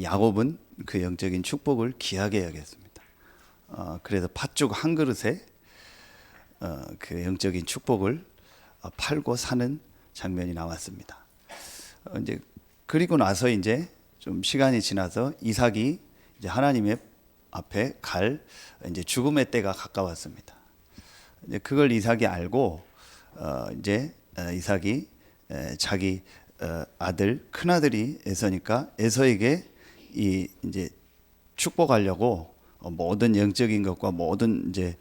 야곱은 그 영적인 축복을 귀하게 여겼습니다. 그래서 팥죽 한 그릇에 그 영적인 축복을 팔고 사는 장면이 나왔습니다. 이제 그리고 나서 이제 좀 시간이 지나서 이삭이 이제 하나님의 앞에 갈 이제 죽음의 때가 가까웠습니다. 이제 그걸 이삭이 알고 이제 이삭이 자기 아들 큰 아들이 에서니까 에서에게 이 이제 축복하려고 모든 영적인 것과 모든 이제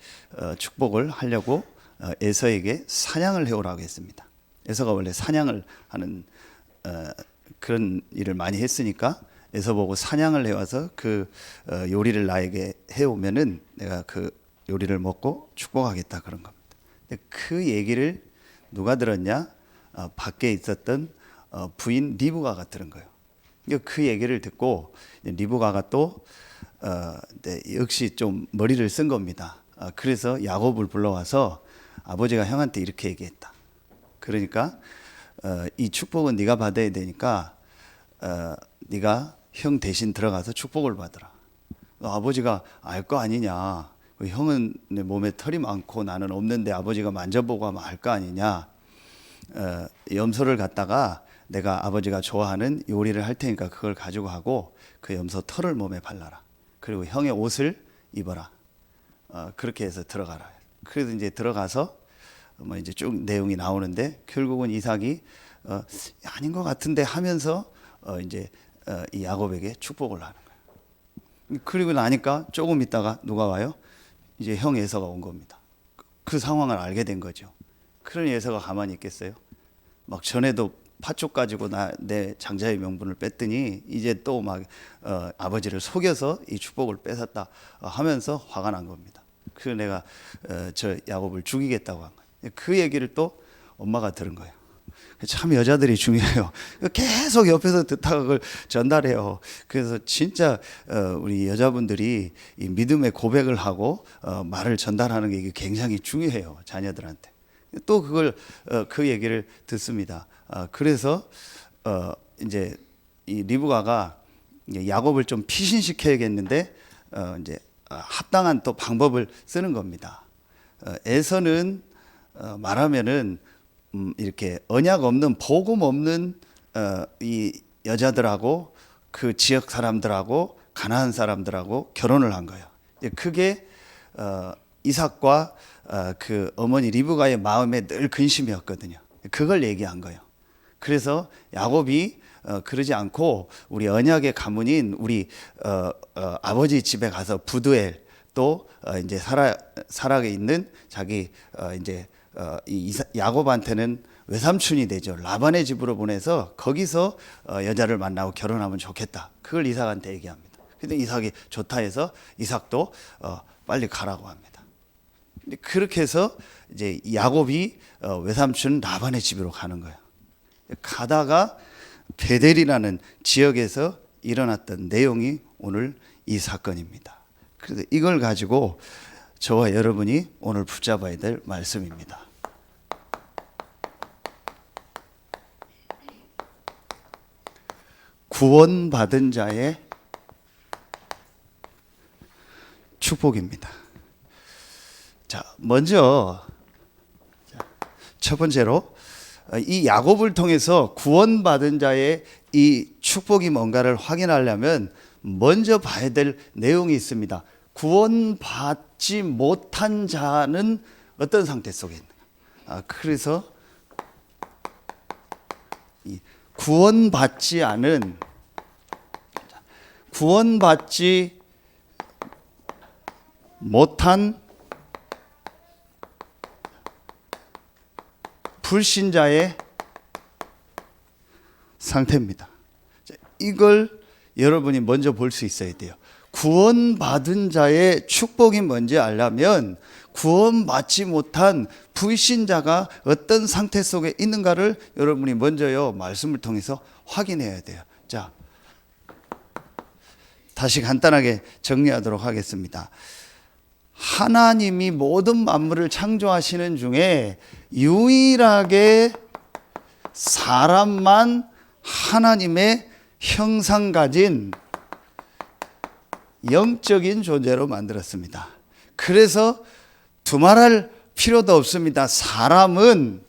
축복을 하려고 에서에게 사냥을 해오라고 했습니다. 에서가 원래 사냥을 하는 그런 일을 많이 했으니까 에서 보고 사냥을 해와서 그 요리를 나에게 해오면은 내가 그 요리를 먹고 축복하겠다 그런 겁니다. 근데 그 얘기를 누가 들었냐? 밖에 있었던 부인 리브가가 들은 거예요. 그 얘기를 듣고 리브가가 또 역시 좀 머리를 쓴 겁니다. 그래서 야곱을 불러와서 아버지가 형한테 이렇게 얘기했다. 그러니까 이 축복은 네가 받아야 되니까 네가 형 대신 들어가서 축복을 받으라. 아버지가 알 거 아니냐. 형은 내 몸에 털이 많고 나는 없는데 아버지가 만져보고 하면 알 거 아니냐. 염소를 갖다가 내가 아버지가 좋아하는 요리를 할 테니까 그걸 가지고 하고 그 염소 털을 몸에 발라라. 그리고 형의 옷을 입어라. 그렇게 해서 들어가라. 그래서 이제 들어가서 뭐 이제 쭉 내용이 나오는데 결국은 이삭이 아닌 것 같은데 하면서 이제 이 야곱에게 축복을 하는 거예요. 그리고 나니까 조금 있다가 누가 와요? 이제 형 에서가 온 겁니다. 그 상황을 알게 된 거죠. 그러니 에서가 가만히 있겠어요? 막 전에도 팥죽 가지고 내 장자의 명분을 뺐더니 이제 또 막 아버지를 속여서 이 축복을 뺏었다 하면서 화가 난 겁니다. 그래서 내가 저 야곱을 죽이겠다고 한 거예요. 그 얘기를 또 엄마가 들은 거예요. 참 여자들이 중요해요. 계속 옆에서 듣다가 그걸 전달해요. 그래서 진짜 우리 여자분들이 이 믿음의 고백을 하고 말을 전달하는 게 굉장히 중요해요. 자녀들한테. 또 그걸 그 얘기를 듣습니다. 그래서 이제 이 리브가가 야곱을 좀 피신시켜야겠는데 이제 합당한 또 방법을 쓰는 겁니다. 에서는 말하면은 이렇게 언약 없는 복음 없는 이 여자들하고 그 지역 사람들하고 가나안 사람들하고 결혼을 한 거예요. 그게 이삭과 그 어머니 리브가의 마음에 늘 근심이었거든요. 그걸 얘기한 거예요. 그래서 야곱이 그러지 않고 우리 언약의 가문인 우리 아버지 집에 가서 부두엘 또 이제 사락에 있는 자기 이제 이 야곱한테는 외삼촌이 되죠. 라반의 집으로 보내서 거기서 여자를 만나고 결혼하면 좋겠다. 그걸 이삭한테 얘기합니다. 근데 이삭이 좋다 해서 이삭도 빨리 가라고 합니다. 근데 그렇게 해서 이제 야곱이 외삼촌 라반의 집으로 가는 거예요. 가다가 베델이라는 지역에서 일어났던 내용이 오늘 이 사건입니다. 그래서 이걸 가지고 저와 여러분이 오늘 붙잡아야 될 말씀입니다. 구원받은 자의 축복입니다. 자, 먼저 첫 번째로 이 야곱을 통해서 구원받은 자의 이 축복이 뭔가를 확인하려면 먼저 봐야 될 내용이 있습니다. 구원받지 못한 자는 어떤 상태 속에 있는가? 그래서 구원받지 못한 불신자의 상태입니다. 이걸 여러분이 먼저 볼 수 있어야 돼요. 구원받은 자의 축복이 뭔지 알려면 구원받지 못한 불신자가 어떤 상태 속에 있는가를 여러분이 먼저요 말씀을 통해서 확인해야 돼요. 자, 다시 간단하게 정리하도록 하겠습니다. 하나님이 모든 만물을 창조하시는 중에 유일하게 사람만 하나님의 형상 가진 영적인 존재로 만들었습니다. 그래서 두말할 필요도 없습니다. 사람은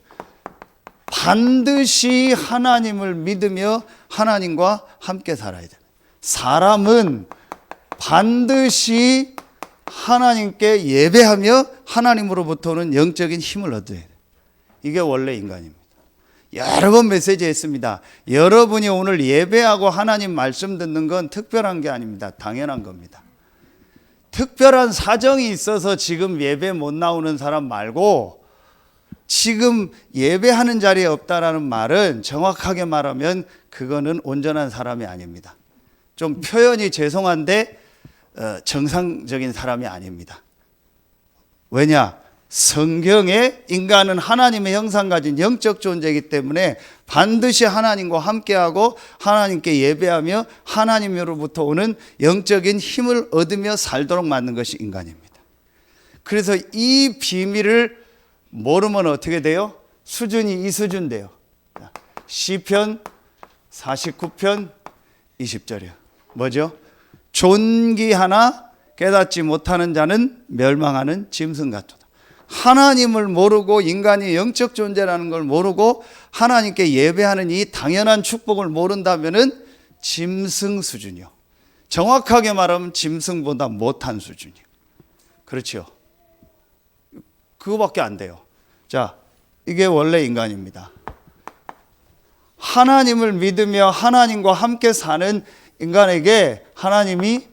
반드시 하나님을 믿으며 하나님과 함께 살아야 됩니다. 사람은 반드시 하나님께 예배하며 하나님으로부터 오는 영적인 힘을 얻어야 돼요. 이게 원래 인간입니다. 여러 번 메시지했습니다. 여러분이 오늘 예배하고 하나님 말씀 듣는 건 특별한 게 아닙니다. 당연한 겁니다. 특별한 사정이 있어서 지금 예배 못 나오는 사람 말고, 지금 예배하는 자리에 없다라는 말은 정확하게 말하면 그거는 온전한 사람이 아닙니다. 좀 표현이 죄송한데 정상적인 사람이 아닙니다. 왜냐? 성경에 인간은 하나님의 형상 가진 영적 존재이기 때문에 반드시 하나님과 함께하고 하나님께 예배하며 하나님으로부터 오는 영적인 힘을 얻으며 살도록 만든 것이 인간입니다. 그래서 이 비밀을 모르면 어떻게 돼요? 수준이 이 수준 돼요. 시편 49편 20절이요. 뭐죠? 존귀하나 깨닫지 못하는 자는 멸망하는 짐승 같도다. 하나님을 모르고 인간이 영적 존재라는 걸 모르고 하나님께 예배하는 이 당연한 축복을 모른다면은 짐승 수준이요. 정확하게 말하면 짐승보다 못한 수준이요. 그렇죠? 그거밖에 안 돼요. 자, 이게 원래 인간입니다. 하나님을 믿으며 하나님과 함께 사는 인간에게 하나님이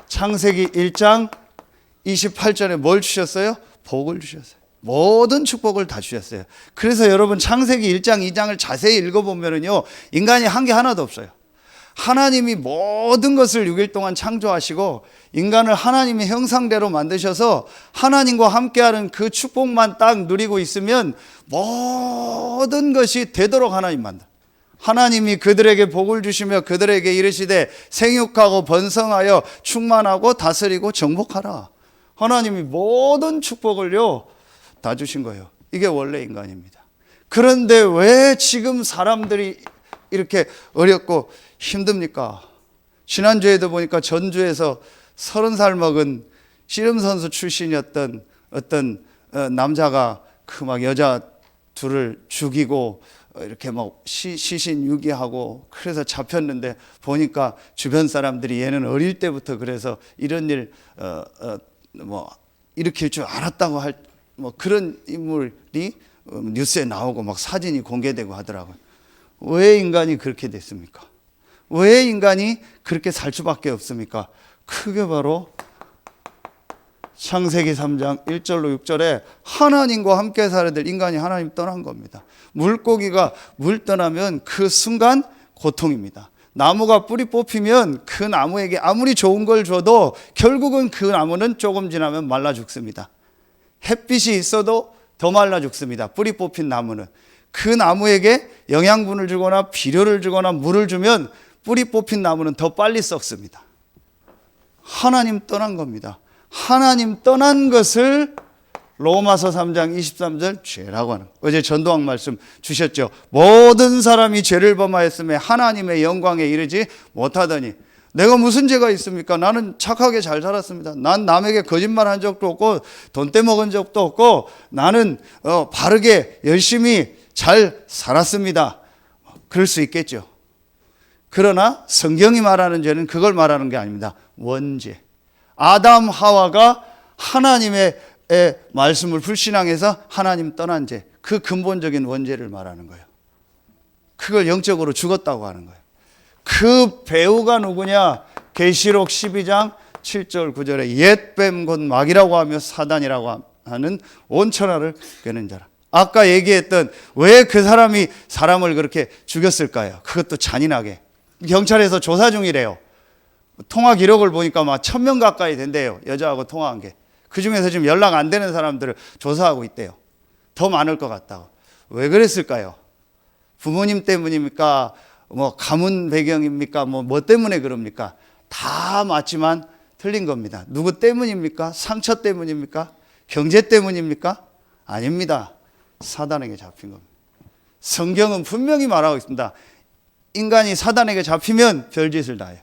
창세기 1장 28절에 뭘 주셨어요? 복을 주셨어요. 모든 축복을 다 주셨어요. 그래서 여러분 창세기 1장 2장을 자세히 읽어보면요, 인간이 한 게 하나도 없어요. 하나님이 모든 것을 6일 동안 창조하시고 인간을 하나님의 형상대로 만드셔서 하나님과 함께하는 그 축복만 딱 누리고 있으면 모든 것이 되도록 하나님 만들어요. 하나님이 그들에게 복을 주시며 그들에게 이르시되 생육하고 번성하여 충만하고 다스리고 정복하라. 하나님이 모든 축복을요 다 주신 거예요. 이게 원래 인간입니다. 그런데 왜 지금 사람들이 이렇게 어렵고 힘듭니까? 지난주에도 보니까 전주에서 30살 먹은 씨름선수 출신이었던 어떤 남자가 그 막 여자 둘을 죽이고 이렇게 막 시신 유기하고 그래서 잡혔는데 보니까 주변 사람들이 얘는 어릴 때부터 그래서 이런 일 뭐 일으킬 줄 알았다고 할 뭐 그런 인물이 뉴스에 나오고 막 사진이 공개되고 하더라고요. 왜 인간이 그렇게 됐습니까? 왜 인간이 그렇게 살 수밖에 없습니까? 그게 바로 창세기 3장 1절로 6절에 하나님과 함께 살아야 될 인간이 하나님 떠난 겁니다. 물고기가 물 떠나면 그 순간 고통입니다. 나무가 뿌리 뽑히면 그 나무에게 아무리 좋은 걸 줘도 결국은 그 나무는 조금 지나면 말라 죽습니다. 햇빛이 있어도 더 말라 죽습니다. 뿌리 뽑힌 나무는. 그 나무에게 영양분을 주거나 비료를 주거나 물을 주면 뿌리 뽑힌 나무는 더 빨리 썩습니다. 하나님 떠난 겁니다. 하나님 떠난 것을 로마서 3장 23절 죄라고 하는, 어제 전도학 말씀 주셨죠. 모든 사람이 죄를 범하였음에 하나님의 영광에 이르지 못하더니. 내가 무슨 죄가 있습니까? 나는 착하게 잘 살았습니다. 난 남에게 거짓말한 적도 없고 돈 떼먹은 적도 없고 나는 바르게 열심히 잘 살았습니다. 그럴 수 있겠죠. 그러나 성경이 말하는 죄는 그걸 말하는 게 아닙니다. 원죄. 아담 하와가 하나님의 말씀을 불신앙해서 하나님 떠난 죄, 그 근본적인 원죄를 말하는 거예요. 그걸 영적으로 죽었다고 하는 거예요. 그 배우가 누구냐? 계시록 12장 7절 9절에 옛뱀 곧 마귀라고 하며 사단이라고 하는 온 천하를 꿰는 자라. 아까 얘기했던 왜 그 사람이 사람을 그렇게 죽였을까요? 그것도 잔인하게. 경찰에서 조사 중이래요. 통화 기록을 보니까 막 1000명 가까이 된대요. 여자하고 통화한 게. 그 중에서 지금 연락 안 되는 사람들을 조사하고 있대요. 더 많을 것 같다고. 왜 그랬을까요? 부모님 때문입니까? 뭐 가문 배경입니까? 뭐 때문에 그럽니까? 다 맞지만 틀린 겁니다. 누구 때문입니까? 상처 때문입니까? 경제 때문입니까? 아닙니다. 사단에게 잡힌 겁니다. 성경은 분명히 말하고 있습니다. 인간이 사단에게 잡히면 별짓을 다 해요.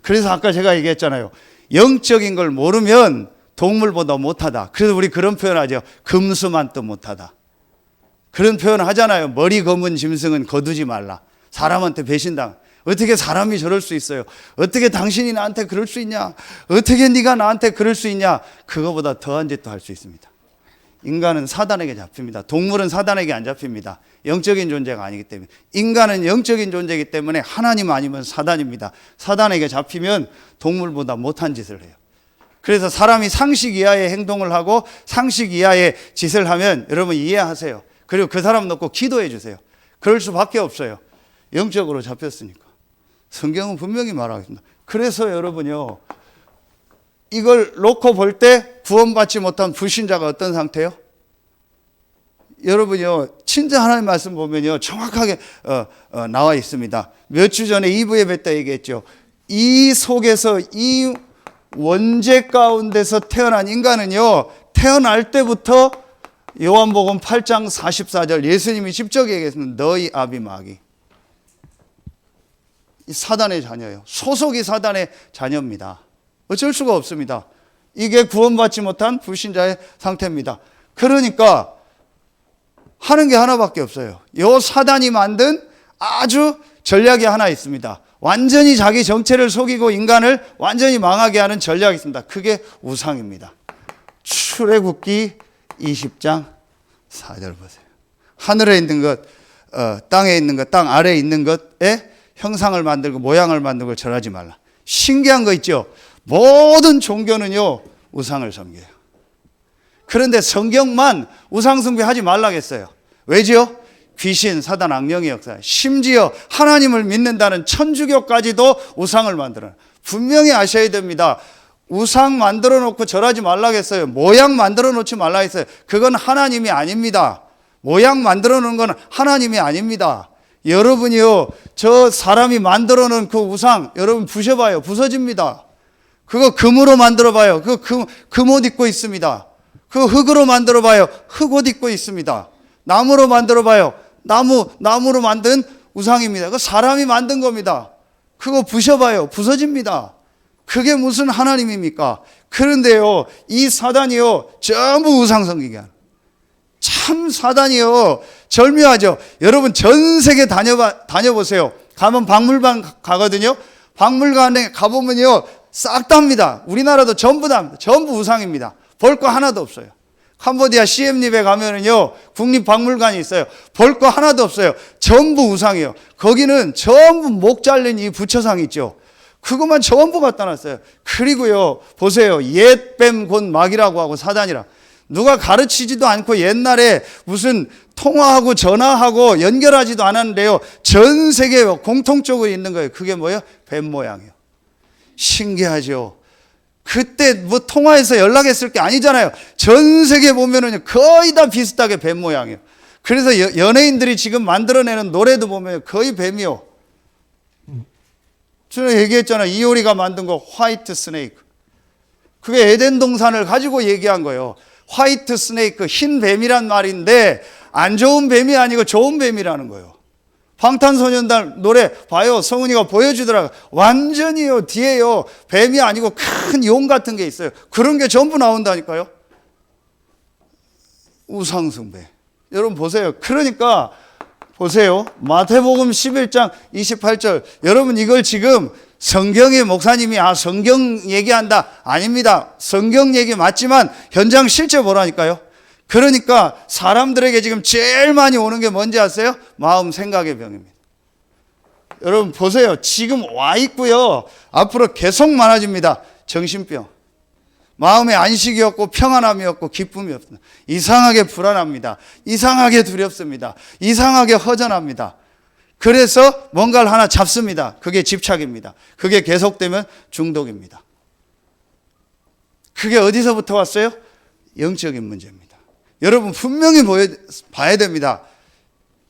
그래서 아까 제가 얘기했잖아요. 영적인 걸 모르면 동물보다 못하다. 그래서 우리 그런 표현하죠. 금수만도 못하다. 그런 표현 하잖아요. 머리 검은 짐승은 거두지 말라. 사람한테 배신당. 어떻게 사람이 저럴 수 있어요? 어떻게 당신이 나한테 그럴 수 있냐? 어떻게 네가 나한테 그럴 수 있냐? 그거보다 더한 짓도 할 수 있습니다. 인간은 사단에게 잡힙니다. 동물은 사단에게 안 잡힙니다. 영적인 존재가 아니기 때문에. 인간은 영적인 존재이기 때문에 하나님 아니면 사단입니다. 사단에게 잡히면 동물보다 못한 짓을 해요. 그래서 사람이 상식 이하의 행동을 하고 상식 이하의 짓을 하면 여러분 이해하세요. 그리고 그 사람 놓고 기도해 주세요. 그럴 수밖에 없어요. 영적으로 잡혔으니까. 성경은 분명히 말하겠습니다. 그래서 여러분요, 이걸 놓고 볼 때 구원받지 못한 불신자가 어떤 상태요? 여러분요, 진짜 하나님 말씀 보면요, 정확하게 나와 있습니다. 몇 주 전에 2부 예배 때 얘기했죠. 이 속에서 이 원죄 가운데서 태어난 인간은요, 태어날 때부터 요한복음 8장 44절 예수님이 직접 얘기했습니다. 너희 아비 마귀. 이 사단의 자녀예요. 소속이 사단의 자녀입니다. 어쩔 수가 없습니다. 이게 구원받지 못한 불신자의 상태입니다. 그러니까 하는 게 하나밖에 없어요. 요 사단이 만든 아주 전략이 하나 있습니다. 완전히 자기 정체를 속이고 인간을 완전히 망하게 하는 전략이 있습니다. 그게 우상입니다. 출애굽기 20장 4절 보세요. 하늘에 있는 것, 땅에 있는 것, 땅 아래에 있는 것에 형상을 만들고 모양을 만들고 절하지 말라. 신기한 거 있죠? 모든 종교는요, 우상을 섬겨요. 그런데 성경만 우상 숭배하지 말라겠어요. 왜지요? 귀신, 사단, 악령의 역사. 심지어 하나님을 믿는다는 천주교까지도 우상을 만들어요. 분명히 아셔야 됩니다. 우상 만들어 놓고 절하지 말라겠어요. 모양 만들어 놓지 말라겠어요. 그건 하나님이 아닙니다. 모양 만들어 놓은 건 하나님이 아닙니다. 여러분이요, 저 사람이 만들어 놓은 그 우상, 여러분 부셔봐요. 부서집니다. 그거 금으로 만들어 봐요. 그거 금옷 입고 있습니다. 그거 흙으로 만들어 봐요. 흙옷 입고 있습니다. 나무로 만들어 봐요. 나무로 만든 우상입니다. 그거 사람이 만든 겁니다. 그거 부셔봐요. 부서집니다. 그게 무슨 하나님입니까? 그런데요, 이 사단이요, 전부 우상 섬기게 하는. 참 사단이요, 절묘하죠. 여러분 전 세계 다녀보세요. 가면 박물관 가거든요. 박물관에 가보면요, 싹 다입니다. 우리나라도 전부 다입니다. 전부 우상입니다. 볼 거 하나도 없어요. 캄보디아 시엠립에 가면은요, 국립박물관이 있어요. 볼 거 하나도 없어요. 전부 우상이에요. 거기는 전부 목 잘린 이 부처상 있죠. 그것만 전부 갖다 놨어요. 그리고요, 보세요. 옛뱀 곧 마귀라고 하고 사단이라. 누가 가르치지도 않고 옛날에 무슨 통화하고 전화하고 연결하지도 않았는데요, 전 세계에 공통적으로 있는 거예요. 그게 뭐예요? 뱀 모양이에요. 신기하죠. 그때 뭐 통화해서 연락했을 게 아니잖아요. 전 세계 보면은 거의 다 비슷하게 뱀 모양이에요. 그래서 연예인들이 지금 만들어내는 노래도 보면 거의 뱀이요. 저는 얘기했잖아요. 이효리가 만든 거 화이트 스네이크. 그게 에덴 동산을 가지고 얘기한 거예요. 화이트 스네이크, 흰 뱀이란 말인데 안 좋은 뱀이 아니고 좋은 뱀이라는 거예요. 방탄소년단 노래 봐요. 성은이가 보여주더라고요. 완전히요, 뒤에요, 뱀이 아니고 큰 용 같은 게 있어요. 그런 게 전부 나온다니까요. 우상숭배. 여러분 보세요. 그러니까 보세요. 마태복음 11장 28절. 여러분 이걸 지금 성경의 목사님이 성경 얘기한다. 아닙니다. 성경 얘기 맞지만 현장 실제 뭐라니까요. 그러니까 사람들에게 지금 제일 많이 오는 게 뭔지 아세요? 마음 생각의 병입니다. 여러분 보세요. 지금 와 있고요, 앞으로 계속 많아집니다. 정신병. 마음에 안식이 없고 평안함이 없고 기쁨이 없습니다. 이상하게 불안합니다. 이상하게 두렵습니다. 이상하게 허전합니다. 그래서 뭔가를 하나 잡습니다. 그게 집착입니다. 그게 계속되면 중독입니다. 그게 어디서부터 왔어요? 영적인 문제입니다. 여러분 분명히 봐야 됩니다.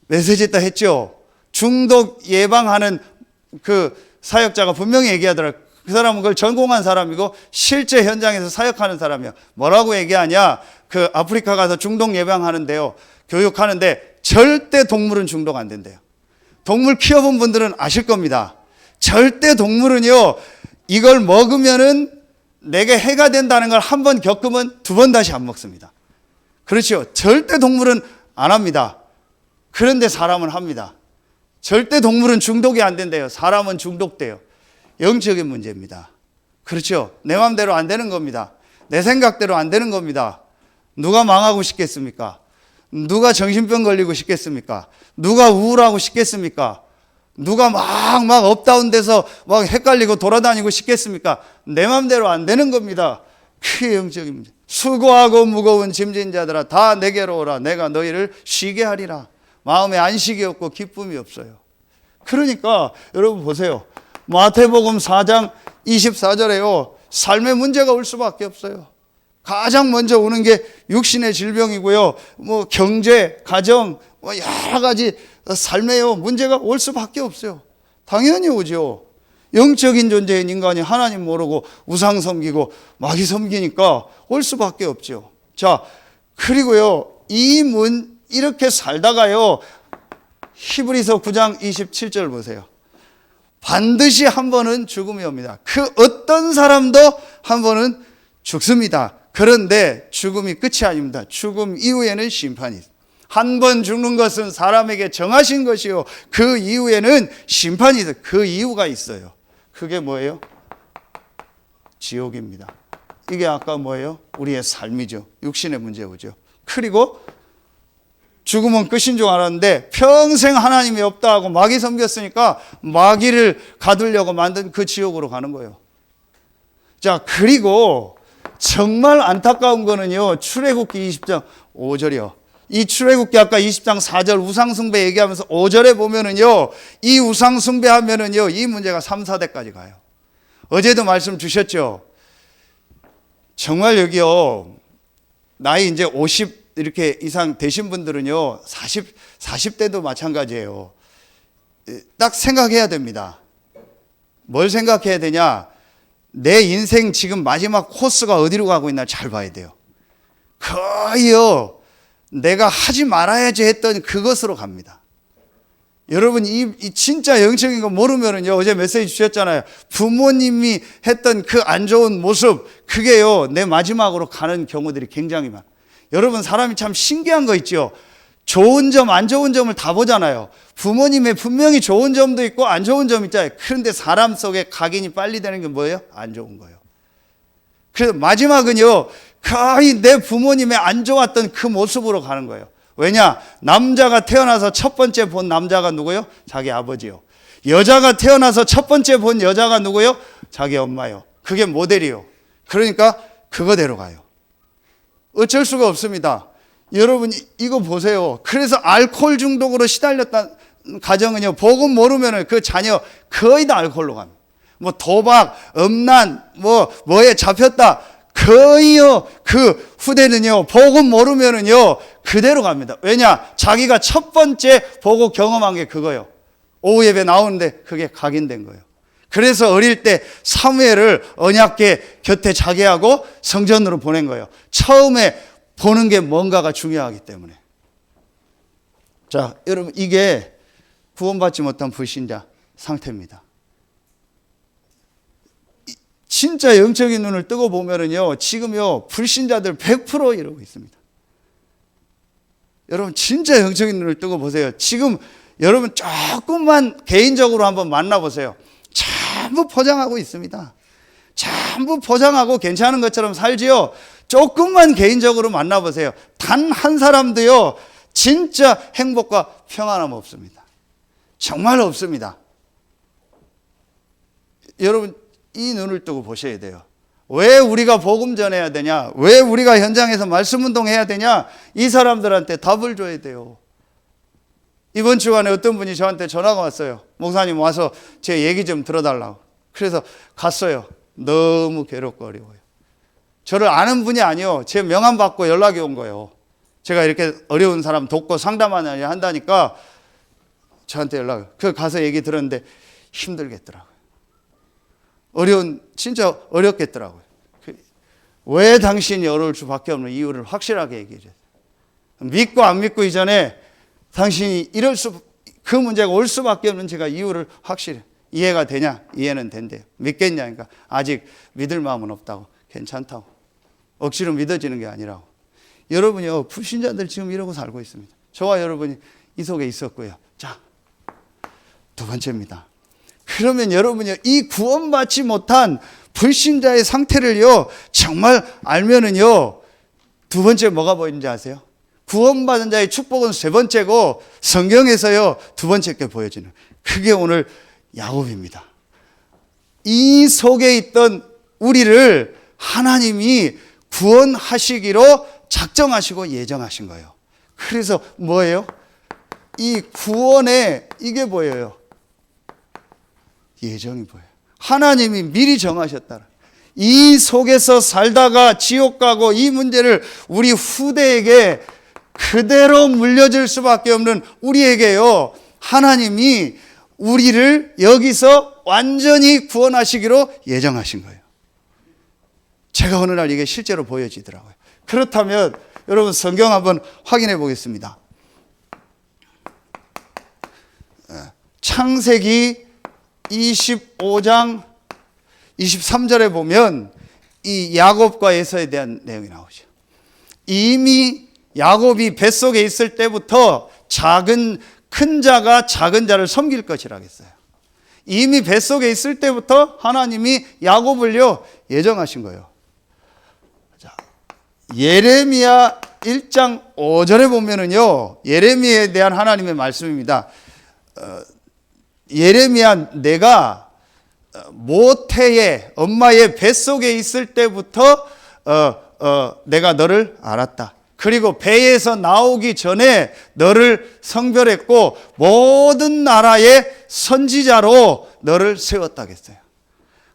메시지 때 했죠. 중독 예방하는 그 사역자가 분명히 얘기하더라고요. 그 사람은 그걸 전공한 사람이고 실제 현장에서 사역하는 사람이에요. 뭐라고 얘기하냐? 그 아프리카 가서 중독 예방하는데요, 교육하는데 절대 동물은 중독 안 된대요. 동물 키워본 분들은 아실 겁니다. 절대 동물은요, 이걸 먹으면은 내게 해가 된다는 걸 한 번 겪으면 두 번 다시 안 먹습니다. 그렇죠. 절대 동물은 안 합니다. 그런데 사람은 합니다. 절대 동물은 중독이 안 된대요. 사람은 중독돼요. 영적인 문제입니다. 그렇죠. 내 마음대로 안 되는 겁니다. 내 생각대로 안 되는 겁니다. 누가 망하고 싶겠습니까? 누가 정신병 걸리고 싶겠습니까? 누가 우울하고 싶겠습니까? 누가 막 업다운 돼서 막 헷갈리고 돌아다니고 싶겠습니까? 내 마음대로 안 되는 겁니다. 그게 영적인 문제. 수고하고 무거운 짐진 자들아 다 내게로 오라. 내가 너희를 쉬게 하리라. 마음에 안식이 없고 기쁨이 없어요. 그러니까 여러분 보세요. 마태복음 4장 24절에요. 삶의 문제가 올 수밖에 없어요. 가장 먼저 오는 게 육신의 질병이고요. 뭐 경제, 가정, 뭐 여러 가지 삶에요 문제가 올 수밖에 없어요. 당연히 오죠. 영적인 존재인 인간이 하나님 모르고 우상 섬기고 마귀 섬기니까 올 수밖에 없죠. 자, 그리고요. 이렇게 살다가요. 히브리서 9장 27절 보세요. 반드시 한 번은 죽음이 옵니다. 그 어떤 사람도 한 번은 죽습니다. 그런데 죽음이 끝이 아닙니다. 죽음 이후에는 심판이 있습니다. 한 번 죽는 것은 사람에게 정하신 것이요. 그 이후에는 심판이 있어요. 그 이유가 있어요. 그게 뭐예요? 지옥입니다. 이게 아까 뭐예요? 우리의 삶이죠. 육신의 문제죠. 그리고 죽음은 끝인 줄 알았는데 평생 하나님이 없다 하고 마귀 섬겼으니까 마귀를 가두려고 만든 그 지옥으로 가는 거예요. 자, 그리고 정말 안타까운 거는요. 출애굽기 20장 5절이요. 이 출애굽기 아까 20장 4절 우상숭배 얘기하면서 5절에 보면은요. 이 우상숭배하면은요. 이 문제가 3, 4대까지 가요. 어제도 말씀 주셨죠. 정말 여기요. 나이 이제 50 이렇게 이상 되신 분들은요. 40대도 마찬가지예요. 딱 생각해야 됩니다. 뭘 생각해야 되냐? 내 인생 지금 마지막 코스가 어디로 가고 있나 잘 봐야 돼요. 거의요. 내가 하지 말아야지 했던 그것으로 갑니다. 여러분 이 진짜 영적인 거 모르면은요. 어제 메시지 주셨잖아요. 부모님이 했던 그 안 좋은 모습 그게요. 내 마지막으로 가는 경우들이 굉장히 많아요. 여러분 사람이 참 신기한 거 있죠. 좋은 점, 안 좋은 점을 다 보잖아요. 부모님의 분명히 좋은 점도 있고 안 좋은 점 있잖아요. 그런데 사람 속에 각인이 빨리 되는 게 뭐예요? 안 좋은 거예요. 그래서 마지막은요. 거의 내 부모님의 안 좋았던 그 모습으로 가는 거예요. 왜냐? 남자가 태어나서 첫 번째 본 남자가 누구요? 자기 아버지요. 여자가 태어나서 첫 번째 본 여자가 누구요? 자기 엄마요. 그게 모델이요. 그러니까 그거대로 가요. 어쩔 수가 없습니다. 여러분 이거 보세요. 그래서 알코올 중독으로 시달렸던 가정은요. 복음 모르면은 그 자녀 거의 다 알코올로 갑니다. 뭐 도박, 음란, 뭐에 잡혔다. 거의요. 그 후대는요. 복음 모르면은요. 그대로 갑니다. 왜냐? 자기가 첫 번째 보고 경험한 게 그거예요. 오후 예배 나오는데 그게 각인된 거예요. 그래서 어릴 때 사무엘을 언약궤 곁에 자게 하고 성전으로 보낸 거예요. 처음에 보는 게 뭔가가 중요하기 때문에. 자, 여러분 이게 구원받지 못한 불신자 상태입니다. 진짜 영적인 눈을 뜨고 보면은요, 지금요 불신자들 100% 이러고 있습니다. 여러분 진짜 영적인 눈을 뜨고 보세요. 지금 여러분 조금만 개인적으로 한번 만나보세요. 전부 포장하고 있습니다. 전부 포장하고 괜찮은 것처럼 살지요. 조금만 개인적으로 만나보세요. 단 한 사람도요 진짜 행복과 평안함 없습니다. 정말 없습니다. 여러분 이 눈을 뜨고 보셔야 돼요. 왜 우리가 복음 전해야 되냐? 왜 우리가 현장에서 말씀 운동해야 되냐? 이 사람들한테 답을 줘야 돼요. 이번 주간에 어떤 분이 저한테 전화가 왔어요. 목사님 와서 제 얘기 좀 들어달라고. 그래서 갔어요. 너무 괴롭고 어려워요. 저를 아는 분이 아니요. 제 명함 받고 연락이 온 거예요. 제가 이렇게 어려운 사람 돕고 상담하느냐 한다니까 저한테 연락을. 그래서 가서 얘기 들었는데 힘들겠더라고요. 진짜 어렵겠더라고요. 왜 당신이 어려울 수밖에 없는 이유를 확실하게 얘기해 줘요. 믿고 안 믿고 이전에 당신이 그 문제가 올 수밖에 없는 제가 이유를 확실히. 이해가 되냐? 이해는 된대요. 믿겠냐? 그러니까 아직 믿을 마음은 없다고. 괜찮다고. 억지로 믿어지는 게 아니라고. 여러분이요, 불신자들 지금 이러고 살고 있습니다. 저와 여러분이 이 속에 있었고요. 자, 두 번째입니다. 그러면 여러분이요, 이 구원받지 못한 불신자의 상태를요, 정말 알면은요, 두 번째 뭐가 보이는지 아세요? 구원받은 자의 축복은 세 번째고, 성경에서요, 두 번째께 보여지는. 그게 오늘 야곱입니다. 이 속에 있던 우리를 하나님이 구원하시기로 작정하시고 예정하신 거예요. 그래서 뭐예요? 이 구원에 이게 보여요. 예정이 보여요. 하나님이 미리 정하셨다. 이 속에서 살다가 지옥 가고 이 문제를 우리 후대에게 그대로 물려줄 수밖에 없는 우리에게요, 하나님이 우리를 여기서 완전히 구원하시기로 예정하신 거예요. 제가 어느 날 이게 실제로 보여지더라고요. 그렇다면 여러분 성경 한번 확인해 보겠습니다. 창세기 25장 23절에 보면 이 야곱과 에서에 대한 내용이 나오죠. 이미 야곱이 뱃속에 있을 때부터 큰 자가 작은 자를 섬길 것이라고 했어요. 이미 뱃속에 있을 때부터 하나님이 야곱을요, 예정하신 거예요. 자, 예레미야 1장 5절에 보면은요, 예레미야에 대한 하나님의 말씀입니다. 예레미야, 내가 모태의 엄마의 뱃속에 있을 때부터 내가 너를 알았다. 그리고 배에서 나오기 전에 너를 성별했고 모든 나라의 선지자로 너를 세웠다겠어요.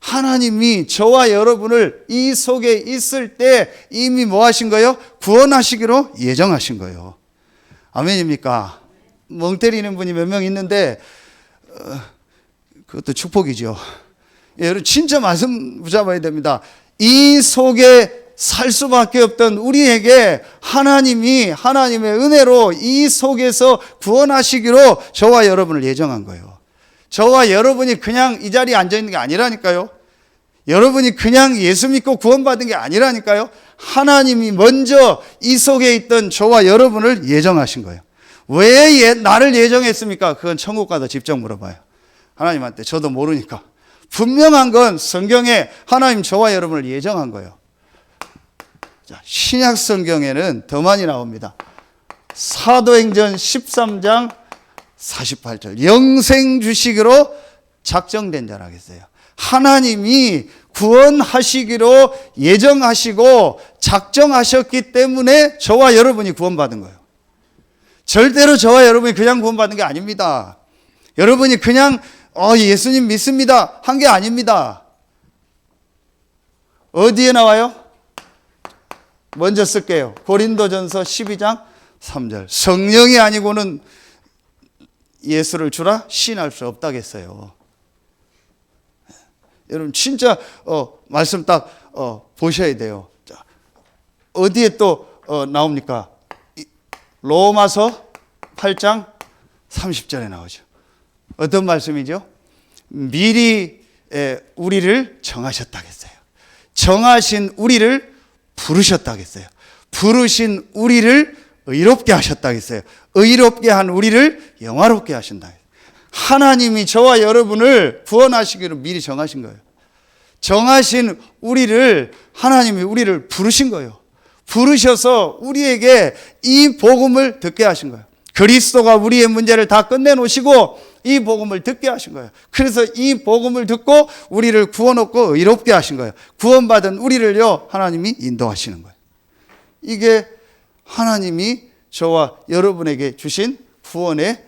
하나님이 저와 여러분을 이 속에 있을 때 이미 뭐 하신 거예요? 구원하시기로 예정하신 거예요. 아멘입니까? 멍 때리는 분이 몇 명 있는데 그것도 축복이죠. 여러분 진짜 말씀 붙잡아야 됩니다. 이 속에 살 수밖에 없던 우리에게 하나님이 하나님의 은혜로 이 속에서 구원하시기로 저와 여러분을 예정한 거예요. 저와 여러분이 그냥 이 자리에 앉아 있는 게 아니라니까요. 여러분이 그냥 예수 믿고 구원받은 게 아니라니까요. 하나님이 먼저 이 속에 있던 저와 여러분을 예정하신 거예요. 왜 나를 예정했습니까? 그건 천국 가서 직접 물어봐요. 하나님한테. 저도 모르니까. 분명한 건 성경에 하나님 저와 여러분을 예정한 거예요. 자, 신약 성경에는 더 많이 나옵니다. 사도행전 13장 48절. 영생 주시기로 작정된 자라고 했어요. 하나님이 구원하시기로 예정하시고 작정하셨기 때문에 저와 여러분이 구원받은 거예요. 절대로 저와 여러분이 그냥 구원받은 게 아닙니다. 여러분이 그냥 예수님 믿습니다 한 게 아닙니다. 어디에 나와요? 먼저 쓸게요. 고린도전서 12장 3절. 성령이 아니고는 예수를 주라 시인할 수 없다겠어요. 여러분 진짜 말씀 딱 보셔야 돼요. 자, 어디에 또 나옵니까? 로마서 8장 30절에 나오죠. 어떤 말씀이죠? 미리 우리를 정하셨다겠어요. 정하신 우리를 부르셨다겠어요. 부르신 우리를 의롭게 하셨다겠어요. 의롭게 한 우리를 영화롭게 하신다. 하나님이 저와 여러분을 구원하시기로 미리 정하신 거예요. 정하신 우리를 하나님이 우리를 부르신 거예요. 부르셔서 우리에게 이 복음을 듣게 하신 거예요. 그리스도가 우리의 문제를 다 끝내놓으시고 이 복음을 듣게 하신 거예요. 그래서 이 복음을 듣고 우리를 구원받고 의롭게 하신 거예요. 구원받은 우리를요, 하나님이 인도하시는 거예요. 이게 하나님이 저와 여러분에게 주신 구원의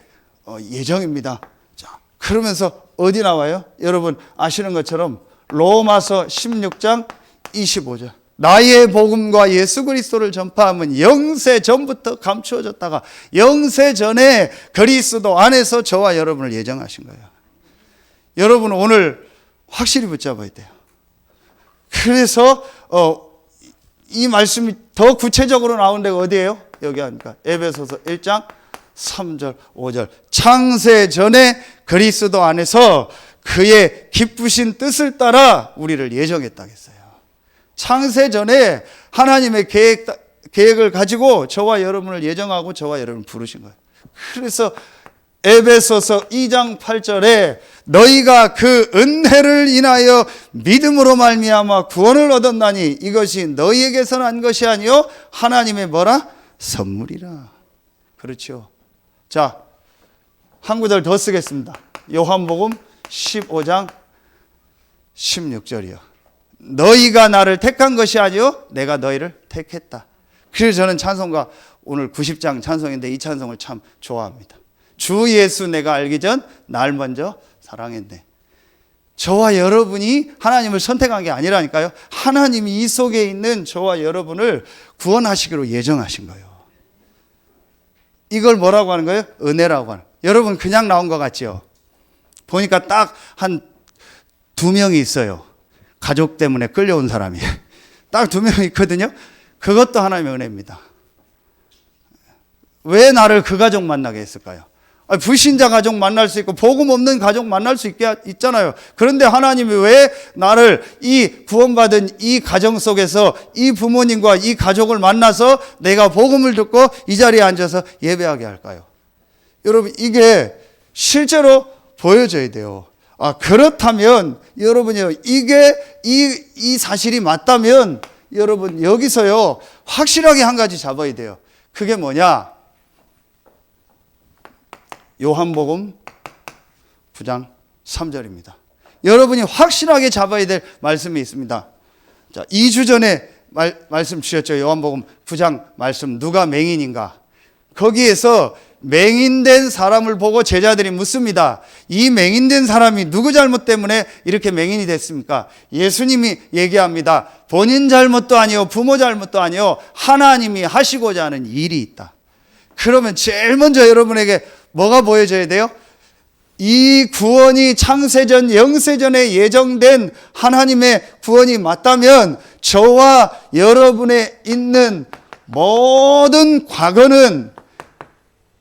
예정입니다. 자, 그러면서 어디 나와요? 여러분 아시는 것처럼 로마서 16장 25절. 나의 복음과 예수 그리스도를 전파하면 영세 전부터 감추어졌다가 영세 전에 그리스도 안에서 저와 여러분을 예정하신 거예요. 여러분 오늘 확실히 붙잡아야 돼요. 그래서 이 말씀이 더 구체적으로 나온 데가 어디예요? 여기 하니까 에베소서 1장 3절 5절. 창세 전에 그리스도 안에서 그의 기쁘신 뜻을 따라 우리를 예정했다 했어요. 창세 전에 하나님의 계획을 가지고 저와 여러분을 예정하고 저와 여러분을 부르신 거예요. 그래서 에베소서 2장 8절에 너희가 그 은혜를 인하여 믿음으로 말미암아 구원을 얻었나니 이것이 너희에게서 난 것이 아니요 하나님의 뭐라? 선물이라. 그렇죠. 자, 한 구절 더 쓰겠습니다. 요한복음 15장 16절이요. 너희가 나를 택한 것이 아니요 내가 너희를 택했다. 그래서 저는 찬송가 오늘 90장 찬송인데 이 찬송을 참 좋아합니다. 주 예수 내가 알기 전 날 먼저 사랑했네. 저와 여러분이 하나님을 선택한 게 아니라니까요. 하나님이 이 속에 있는 저와 여러분을 구원하시기로 예정하신 거예요. 이걸 뭐라고 하는 거예요? 은혜라고 하는 거예요. 여러분 그냥 나온 것 같죠? 보니까 딱 한 2명이 있어요. 가족 때문에 끌려온 사람이. 딱 2명 있거든요. 그것도 하나님의 은혜입니다. 왜 나를 그 가족 만나게 했을까요? 불신자 가족 만날 수 있고 복음 없는 가족 만날 수 있잖아요. 그런데 하나님이 왜 나를 이 구원받은 이 가정 속에서 이 부모님과 이 가족을 만나서 내가 복음을 듣고 이 자리에 앉아서 예배하게 할까요? 여러분 이게 실제로 보여져야 돼요. 그렇다면 여러분이요, 이게 이 사실이 맞다면 여러분 여기서요 확실하게 한 가지 잡아야 돼요. 그게 뭐냐? 요한복음 9장 3절입니다. 여러분이 확실하게 잡아야 될 말씀이 있습니다. 자, 2주 전에 말씀 주셨죠. 요한복음 9장 말씀 누가 맹인인가? 거기에서 맹인된 사람을 보고 제자들이 묻습니다. 이 맹인된 사람이 누구 잘못 때문에 이렇게 맹인이 됐습니까? 예수님이 얘기합니다. 본인 잘못도 아니요 부모 잘못도 아니요 하나님이 하시고자 하는 일이 있다. 그러면 제일 먼저 여러분에게 뭐가 보여져야 돼요? 이 구원이 창세전 영세전에 예정된 하나님의 구원이 맞다면 저와 여러분의 있는 모든 과거는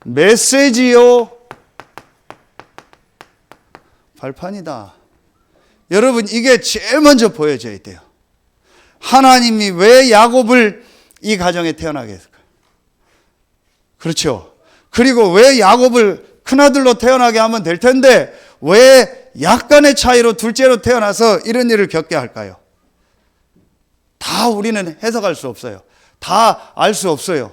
메시지요 발판이다. 여러분 이게 제일 먼저 보여져야 돼요. 하나님이 왜 야곱을 이 가정에 태어나게 했을까요? 그렇죠. 그리고 왜 야곱을 큰아들로 태어나게 하면 될 텐데 왜 약간의 차이로 둘째로 태어나서 이런 일을 겪게 할까요? 다 우리는 해석할 수 없어요. 다 알 수 없어요.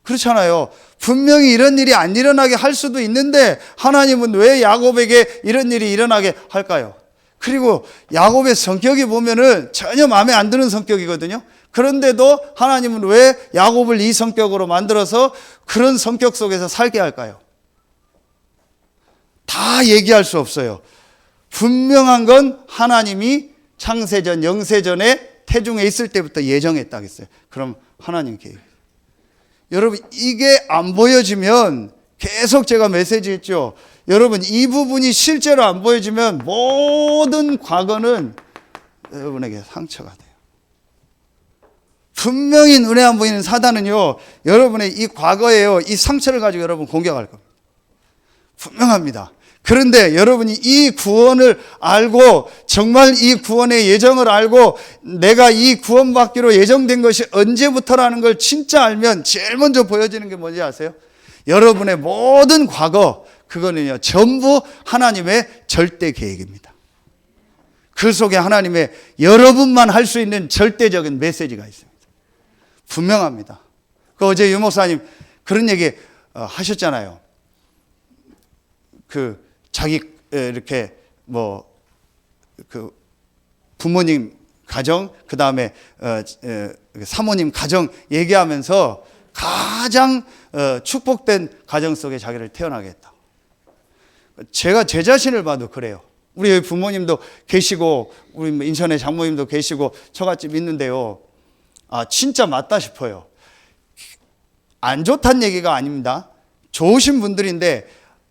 그렇잖아요. 분명히 이런 일이 안 일어나게 할 수도 있는데 하나님은 왜 야곱에게 이런 일이 일어나게 할까요? 그리고 야곱의 성격이 보면은 전혀 마음에 안 드는 성격이거든요. 그런데도 하나님은 왜 야곱을 이 성격으로 만들어서 그런 성격 속에서 살게 할까요? 다 얘기할 수 없어요. 분명한 건 하나님이 창세전, 영세전에 태중에 있을 때부터 예정했다겠어요. 그럼 하나님 계획. 여러분 이게 안 보여지면 계속 제가 메시지 했죠. 여러분 이 부분이 실제로 안 보여지면 모든 과거는 여러분에게 상처가 돼요. 분명히 눈에 안 보이는 사단은요 여러분의 이 과거에요 이 상처를 가지고 여러분 공격할 겁니다. 분명합니다. 그런데 여러분이 이 구원을 알고 정말 이 구원의 예정을 알고 내가 이 구원받기로 예정된 것이 언제부터라는 걸 진짜 알면 제일 먼저 보여지는 게 뭔지 아세요? 여러분의 모든 과거 그거는요 전부 하나님의 절대 계획입니다. 그 속에 하나님의 여러분만 할 수 있는 절대적인 메시지가 있습니다. 분명합니다. 그 어제 유 목사님 그런 얘기 하셨잖아요. 그 자기 이렇게 그 부모님 가정 그 다음에 사모님 가정 얘기하면서 가장 축복된 가정 속에 자기를 태어나게 했다. 제가 제 자신을 봐도 그래요. 우리 부모님도 계시고 우리 인천에 장모님도 계시고 처갓집 있는데요. 진짜 맞다 싶어요. 안 좋다는 얘기가 아닙니다. 좋으신 분들인데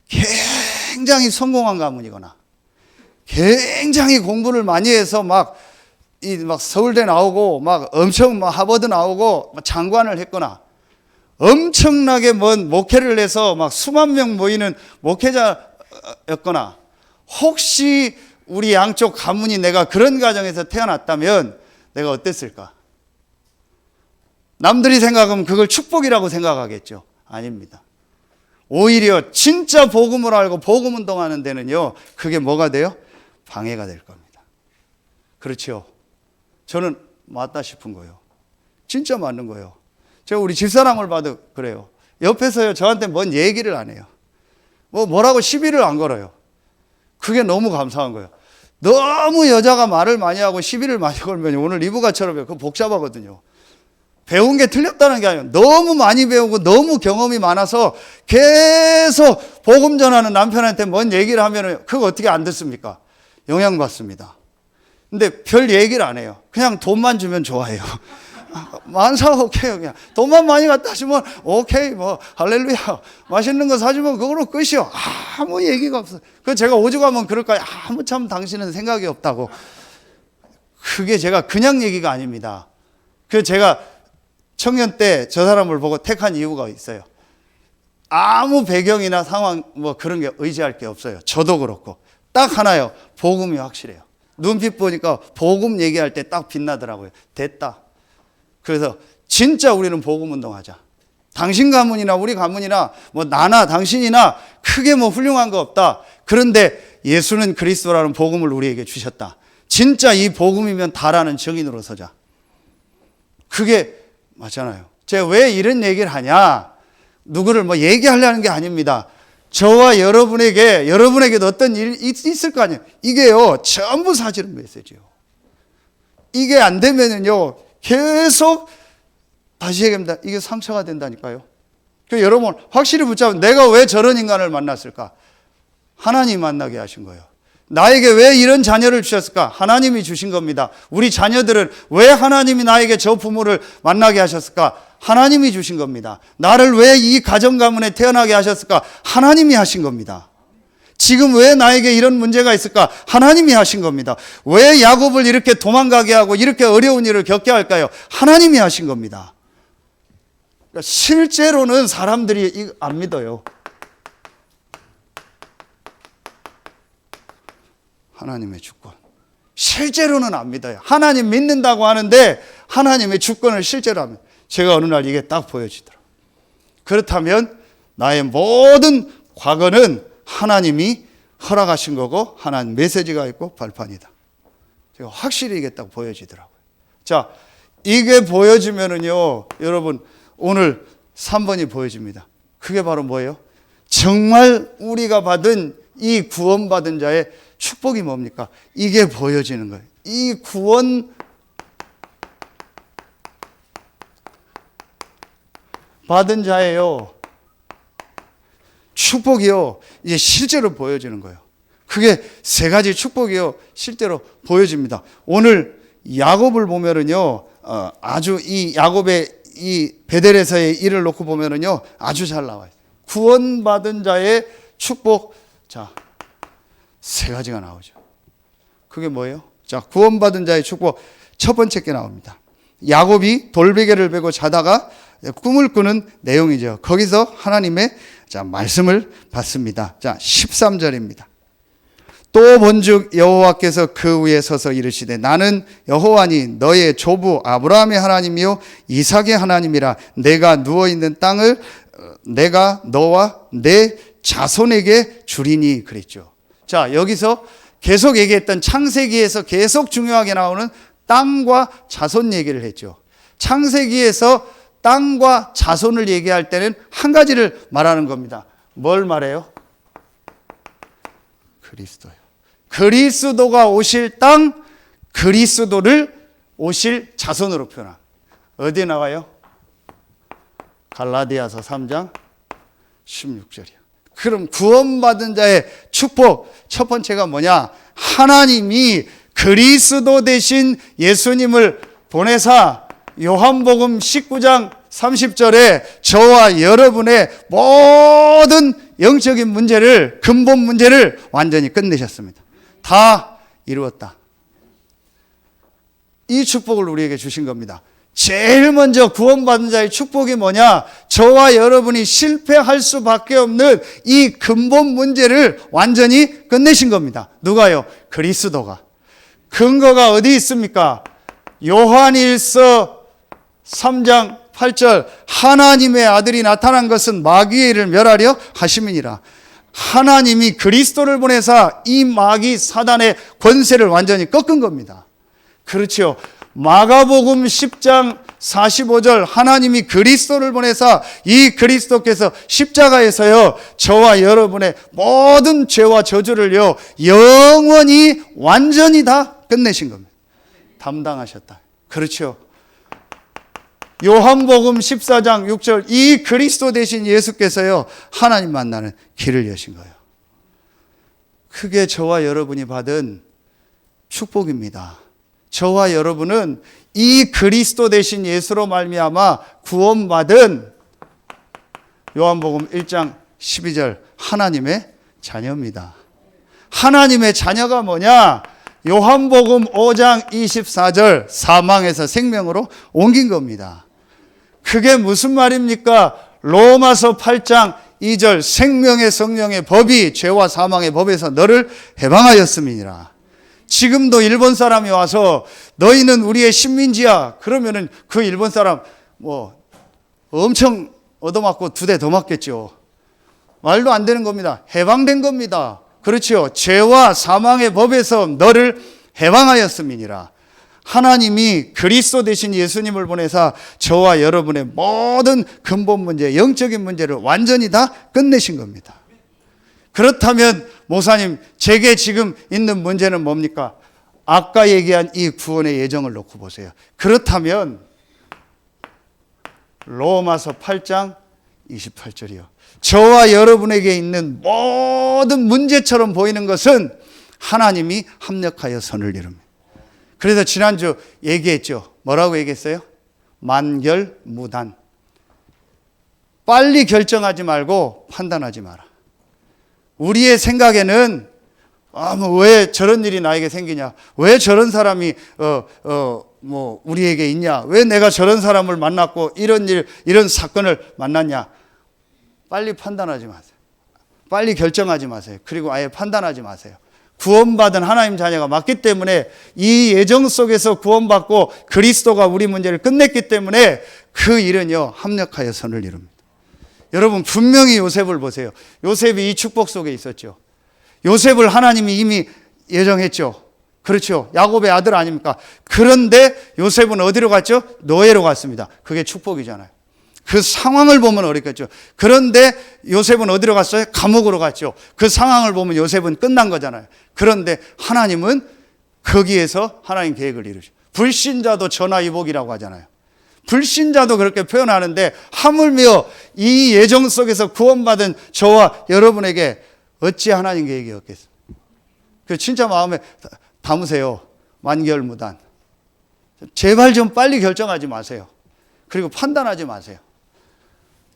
굉장히 성공한 가문이거나 굉장히 공부를 많이 해서 막 서울대 나오고 엄청 하버드 나오고 장관을 했거나 엄청나게 먼 목회를 해서 수만 명 모이는 목회자였거나 혹시 우리 양쪽 가문이 내가 그런 가정에서 태어났다면 내가 어땠을까? 남들이 생각하면 그걸 축복이라고 생각하겠죠. 아닙니다. 오히려 진짜 복음을 알고 복음 운동하는 데는요, 그게 뭐가 돼요? 방해가 될 겁니다. 그렇죠. 저는 맞다 싶은 거예요. 진짜 맞는 거예요. 제가 우리 집사람을 봐도 그래요. 옆에서요, 저한테 뭔 얘기를 안 해요. 뭐라고 시비를 안 걸어요. 그게 너무 감사한 거예요. 너무 여자가 말을 많이 하고 시비를 많이 걸면 오늘 리브가처럼 그거 복잡하거든요. 배운 게 틀렸다는 게 아니에요. 너무 많이 배우고 너무 경험이 많아서 계속 복음 전하는 남편한테 뭔 얘기를 하면 그거 어떻게 안 듣습니까? 영향받습니다. 근데 별 얘기를 안 해요. 그냥 돈만 주면 좋아해요. 만사 오케이, 그냥 돈만 많이 갖다 주면 오케이, 할렐루야, 맛있는 거 사주면 그걸로 끝이요. 아무 얘기가 없어요. 그 제가 오죽하면 그럴까요? 아무 참 당신은 생각이 없다고. 그게 제가 그냥 얘기가 아닙니다. 그 제가 청년 때 저 사람을 보고 택한 이유가 있어요. 아무 배경이나 상황 그런 게 의지할 게 없어요. 저도 그렇고 딱 하나요. 복음이 확실해요. 눈빛 보니까 복음 얘기할 때 딱 빛나더라고요. 됐다. 그래서 진짜 우리는 복음 운동하자. 당신 가문이나 우리 가문이나 나나 당신이나 크게 훌륭한 거 없다. 그런데 예수는 그리스도라는 복음을 우리에게 주셨다. 진짜 이 복음이면 다라는 증인으로 서자. 그게 맞잖아요. 제가 왜 이런 얘기를 하냐? 누구를 얘기하려는 게 아닙니다. 저와 여러분에게도 어떤 일이 있을 거 아니에요. 이게요, 전부 사실은 메시지예요. 이게 안 되면은요, 계속 다시 얘기합니다. 이게 상처가 된다니까요. 여러분 확실히 붙잡으면 내가 왜 저런 인간을 만났을까? 하나님 만나게 하신 거예요. 나에게 왜 이런 자녀를 주셨을까? 하나님이 주신 겁니다. 우리 자녀들은 왜 하나님이 나에게 저 부모를 만나게 하셨을까? 하나님이 주신 겁니다. 나를 왜 이 가정 가문에 태어나게 하셨을까? 하나님이 하신 겁니다. 지금 왜 나에게 이런 문제가 있을까? 하나님이 하신 겁니다. 왜 야곱을 이렇게 도망가게 하고 이렇게 어려운 일을 겪게 할까요? 하나님이 하신 겁니다. 그러니까 실제로는 사람들이 안 믿어요. 하나님의 주권. 실제로는 안 믿어요. 하나님 믿는다고 하는데 하나님의 주권을 실제로 합니다. 제가 어느 날 이게 딱 보여지더라고요. 그렇다면 나의 모든 과거는 하나님이 허락하신 거고 하나님 메시지가 있고 발판이다. 제가 확실히 이게 딱 보여지더라고요. 자, 이게 보여지면은요, 여러분 오늘 3번이 보여집니다. 그게 바로 뭐예요? 정말 우리가 받은 이 구원받은 자의 축복이 뭡니까? 이게 보여지는 거예요. 이 구원 받은 자예요. 축복이요. 이제 실제로 보여지는 거예요. 그게 세 가지 축복이요. 실제로 보여집니다. 오늘 야곱을 보면은요, 아주 이 야곱의 이 베델에서의 일을 놓고 보면은요, 아주 잘 나와요. 구원받은 자의 축복. 자, 세 가지가 나오죠. 그게 뭐예요? 자, 구원받은 자의 축복 첫 번째 게 나옵니다. 야곱이 돌베개를 베고 자다가 꿈을 꾸는 내용이죠. 거기서 하나님의 말씀을 받습니다. 자, 13절입니다. 또 본즉 여호와께서 그 위에 서서 이르시되 나는 여호와니 너의 조부 아브라함의 하나님이요 이삭의 하나님이라. 내가 누워있는 땅을 내가 너와 내 자손에게 주리니 그랬죠. 자, 여기서 계속 얘기했던 창세기에서 계속 중요하게 나오는 땅과 자손 얘기를 했죠. 창세기에서 땅과 자손을 얘기할 때는 한 가지를 말하는 겁니다. 뭘 말해요? 그리스도요. 그리스도가 오실 땅, 그리스도를 오실 자손으로 표현한. 어디에 나와요? 갈라디아서 3장 16절이요. 그럼 구원받은 자의 축복 첫 번째가 뭐냐? 하나님이 그리스도 대신 예수님을 보내사 요한복음 19장 30절에 저와 여러분의 모든 영적인 문제를, 근본 문제를 완전히 끝내셨습니다. 다 이루었다. 이 축복을 우리에게 주신 겁니다. 제일 먼저 구원받은 자의 축복이 뭐냐? 저와 여러분이 실패할 수밖에 없는 이 근본 문제를 완전히 끝내신 겁니다. 누가요? 그리스도가. 근거가 어디 있습니까? 요한일서 3장 8절 하나님의 아들이 나타난 것은 마귀를 멸하려 하심이니라. 하나님이 그리스도를 보내사 이 마귀 사단의 권세를 완전히 꺾은 겁니다. 그렇죠. 마가복음 10장 45절 하나님이 그리스도를 보내사 이 그리스도께서 십자가에서요 저와 여러분의 모든 죄와 저주를요 영원히 완전히 다 끝내신 겁니다. 담당하셨다. 그렇죠. 요한복음 14장 6절 이 그리스도 대신 예수께서요 하나님 만나는 길을 여신 거예요. 그게 저와 여러분이 받은 축복입니다. 저와 여러분은 이 그리스도 대신 예수로 말미암아 구원받은 요한복음 1장 12절 하나님의 자녀입니다. 하나님의 자녀가 뭐냐? 요한복음 5장 24절 사망에서 생명으로 옮긴 겁니다. 그게 무슨 말입니까? 로마서 8장 2절 생명의 성령의 법이 죄와 사망의 법에서 너를 해방하였음이니라. 지금도 일본 사람이 와서 너희는 우리의 식민지야. 그러면은 그 일본 사람 뭐 엄청 얻어맞고 2대 더 맞겠죠. 말도 안 되는 겁니다. 해방된 겁니다. 그렇죠. 죄와 사망의 법에서 너를 해방하였음이니라. 하나님이 그리스도 대신 예수님을 보내사 저와 여러분의 모든 근본 문제, 영적인 문제를 완전히 다 끝내신 겁니다. 그렇다면 목사님, 제게 지금 있는 문제는 뭡니까? 아까 얘기한 이 구원의 예정을 놓고 보세요. 그렇다면 로마서 8장 28절이요. 저와 여러분에게 있는 모든 문제처럼 보이는 것은 하나님이 합력하여 선을 이룹니다. 그래서 지난주 얘기했죠. 뭐라고 얘기했어요? 만결무단. 빨리 결정하지 말고 판단하지 마라. 우리의 생각에는 왜 저런 일이 나에게 생기냐? 왜 저런 사람이 우리에게 있냐? 왜 내가 저런 사람을 만났고 이런 사건을 만났냐? 빨리 판단하지 마세요. 빨리 결정하지 마세요. 그리고 아예 판단하지 마세요. 구원받은 하나님 자녀가 맞기 때문에 이 예정 속에서 구원받고 그리스도가 우리 문제를 끝냈기 때문에 그 일은요 합력하여 선을 이룹니다. 여러분 분명히 요셉을 보세요. 요셉이 이 축복 속에 있었죠. 요셉을 하나님이 이미 예정했죠. 그렇죠. 야곱의 아들 아닙니까? 그런데 요셉은 어디로 갔죠? 노예로 갔습니다. 그게 축복이잖아요. 그 상황을 보면 어렵겠죠. 그런데 요셉은 어디로 갔어요? 감옥으로 갔죠. 그 상황을 보면 요셉은 끝난 거잖아요. 그런데 하나님은 거기에서 하나님 계획을 이루죠. 불신자도 전화위복이라고 하잖아요. 불신자도 그렇게 표현하는데 하물며 이 예정 속에서 구원받은 저와 여러분에게 어찌 하나님 계획이 없겠어요? 그 진짜 마음에 담으세요. 만결무단. 제발 좀 빨리 결정하지 마세요. 그리고 판단하지 마세요.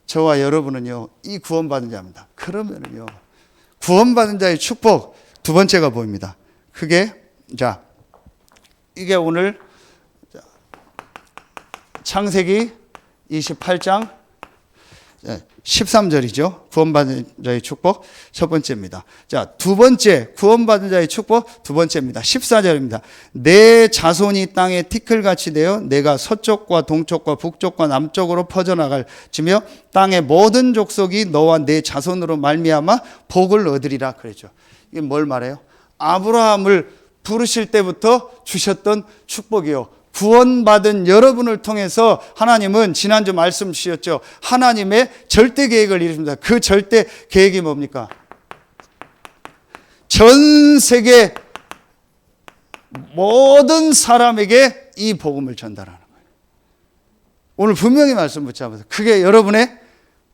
저와 여러분은요, 이 구원받은 자입니다. 그러면은요, 구원받은 자의 축복 두 번째가 보입니다. 그게, 이게 오늘 창세기 28장 13절이죠. 구원받은 자의 축복 첫 번째입니다. 두 번째, 구원받은 자의 축복 두 번째입니다. 14절입니다. 내 자손이 땅에 티끌같이 되어 내가 서쪽과 동쪽과 북쪽과 남쪽으로 퍼져나갈지며 땅의 모든 족속이 너와 내 자손으로 말미암아 복을 얻으리라 그랬죠. 이게 뭘 말해요? 아브라함을 부르실 때부터 주셨던 축복이요. 구원받은 여러분을 통해서 하나님은 지난주 말씀 주셨죠. 하나님의 절대 계획을 이루십니다. 그 절대 계획이 뭡니까? 전 세계 모든 사람에게 이 복음을 전달하는 거예요. 오늘 분명히 말씀 붙잡아서 그게 여러분의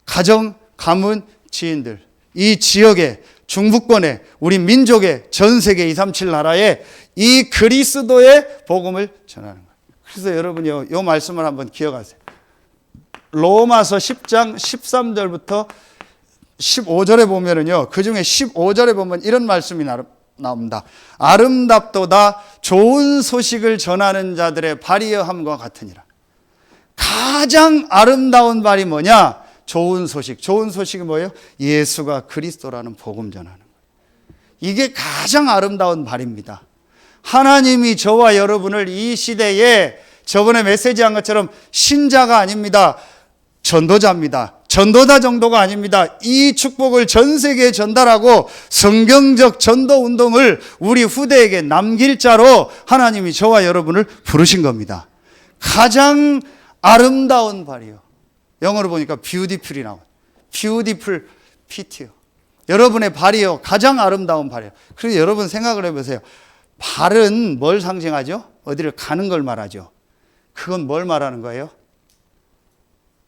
가정, 가문, 지인들, 이 지역에, 중부권에, 우리 민족의 전 세계 237 나라에 이 그리스도의 복음을 전하는 거예요. 그래서 여러분요, 이 말씀을 한번 기억하세요. 로마서 10장 13절부터 15절에 보면은요, 그 중에 15절에 보면 이런 말씀이 나옵니다. 아름답도다 좋은 소식을 전하는 자들의 발이여함과 같으니라. 가장 아름다운 발이 뭐냐? 좋은 소식. 좋은 소식이 뭐예요? 예수가 그리스도라는 복음 전하는 거예요. 이게 가장 아름다운 발입니다. 하나님이 저와 여러분을 이 시대에 저번에 메시지한 것처럼 신자가 아닙니다. 전도자입니다. 전도자 정도가 아닙니다. 이 축복을 전 세계에 전달하고 성경적 전도 운동을 우리 후대에게 남길 자로 하나님이 저와 여러분을 부르신 겁니다. 가장 아름다운 발이요. 영어로 보니까 beautiful이 나와요. beautiful feet요. 여러분의 발이요. 가장 아름다운 발이요. 그래서 여러분 생각을 해보세요. 발은 뭘 상징하죠? 어디를 가는 걸 말하죠. 그건 뭘 말하는 거예요?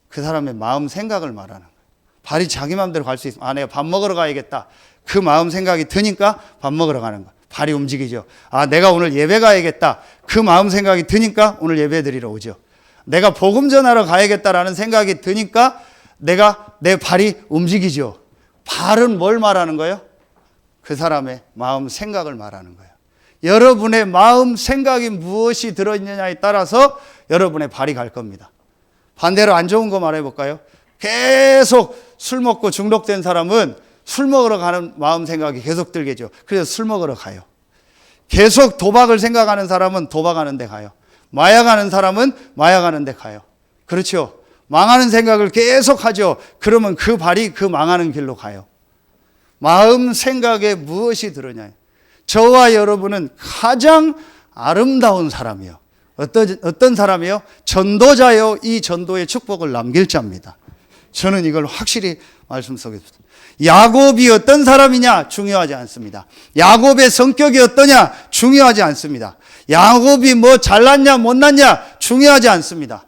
그 사람의 마음 생각을 말하는 거예요. 발이 자기 마음대로 갈 수 있으면 내가 밥 먹으러 가야겠다. 그 마음 생각이 드니까 밥 먹으러 가는 거예요. 발이 움직이죠. 내가 오늘 예배 가야겠다. 그 마음 생각이 드니까 오늘 예배 드리러 오죠. 내가 복음 전하러 가야겠다라는 생각이 드니까 내 발이 움직이죠. 발은 뭘 말하는 거예요? 그 사람의 마음 생각을 말하는 거예요. 여러분의 마음 생각이 무엇이 들어있느냐에 따라서 여러분의 발이 갈 겁니다. 반대로 안 좋은 거 말해볼까요? 계속 술 먹고 중독된 사람은 술 먹으러 가는 마음 생각이 계속 들겠죠. 그래서 술 먹으러 가요. 계속 도박을 생각하는 사람은 도박하는 데 가요. 마약하는 사람은 마약하는 데 가요. 그렇죠? 망하는 생각을 계속 하죠. 그러면 그 발이 그 망하는 길로 가요. 마음 생각에 무엇이 들으냐. 저와 여러분은 가장 아름다운 사람이요. 어떤 사람이요? 전도자요. 이 전도의 축복을 남길 자입니다. 저는 이걸 확실히 말씀 속에서. 야곱이 어떤 사람이냐? 중요하지 않습니다. 야곱의 성격이 어떠냐? 중요하지 않습니다. 야곱이 뭐 잘났냐 못났냐? 중요하지 않습니다.